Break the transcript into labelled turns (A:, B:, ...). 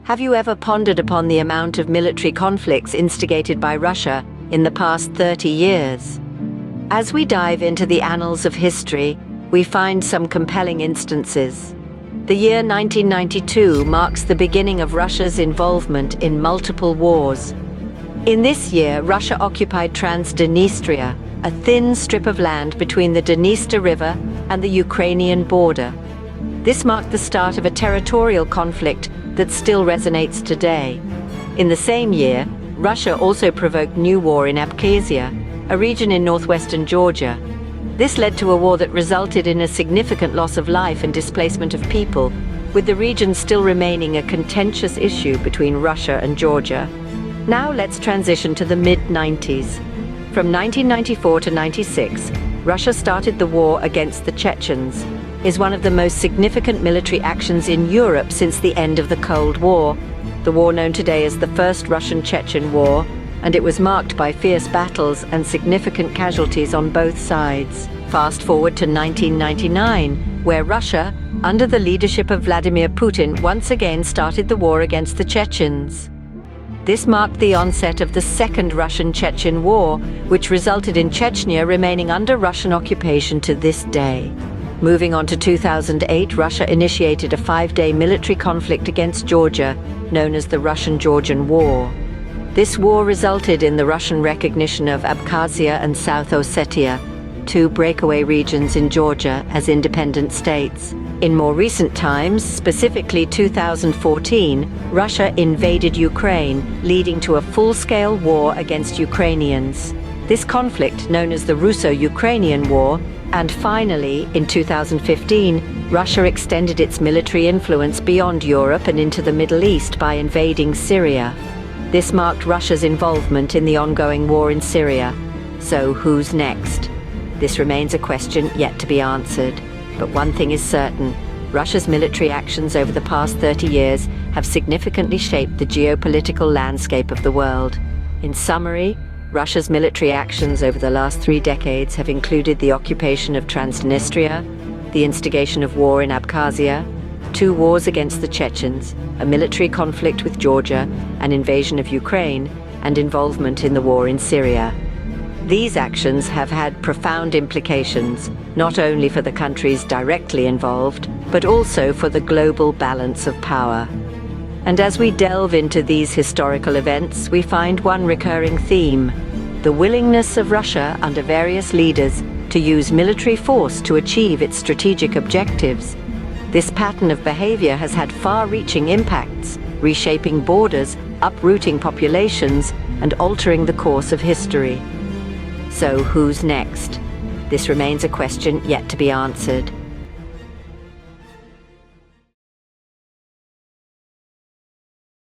A: Have you ever pondered upon the amount of military conflicts instigated by Russia in the past 30 years? As we dive into the annals of history, we find some compelling instances. The year 1992 marks the beginning of Russia's involvement in multiple wars. In this year, Russia occupied Transdnistria, a thin strip of land between the Dniester River and the Ukrainian border. This marked the start of a territorial conflict that still resonates today. In the same year, Russia also provoked new war in Abkhazia, a region in northwestern Georgia. This led to a war that resulted in a significant loss of life and displacement of people, with the region still remaining a contentious issue between Russia and Georgia. Now let's transition to the mid-90s. From 1994 to 96, Russia started the war against the Chechens. Is one of the most significant military actions in Europe since the end of the Cold War, the war known today as the First Russian-Chechen War, and it was marked by fierce battles and significant casualties on both sides. Fast forward to 1999, where Russia, under the leadership of Vladimir Putin, once again started the war against the Chechens. This marked the onset of the Second Russian-Chechen War, which resulted in Chechnya remaining under Russian occupation to this day. Moving on to 2008, Russia initiated a 5-day military conflict against Georgia, known as the Russian-Georgian War. This war resulted in the Russian recognition of Abkhazia and South Ossetia, two breakaway regions in Georgia, as independent states. In more recent times, specifically 2014, Russia invaded Ukraine, leading to a full-scale war against Ukrainians. This conflict, known as the Russo-Ukrainian War, and finally, in 2015, Russia extended its military influence beyond Europe and into the Middle East by invading Syria. This marked Russia's involvement in the ongoing war in Syria. So who's next? This remains a question yet to be answered. But one thing is certain: Russia's military actions over the past 30 years have significantly shaped the geopolitical landscape of the world. In summary, Russia's military actions over the last 3 decades have included the occupation of Transnistria, the instigation of war in Abkhazia, 2 wars against the Chechens, a military conflict with Georgia, an invasion of Ukraine, and involvement in the war in Syria. These actions have had profound implications, not only for the countries directly involved, but also for the global balance of power. And as we delve into these historical events, we find one recurring theme: the willingness of Russia under various leaders to use military force to achieve its strategic objectives. This pattern of behavior has had far-reaching impacts, reshaping borders, uprooting populations, and altering the course of history. So who's next? This remains a question yet to be answered.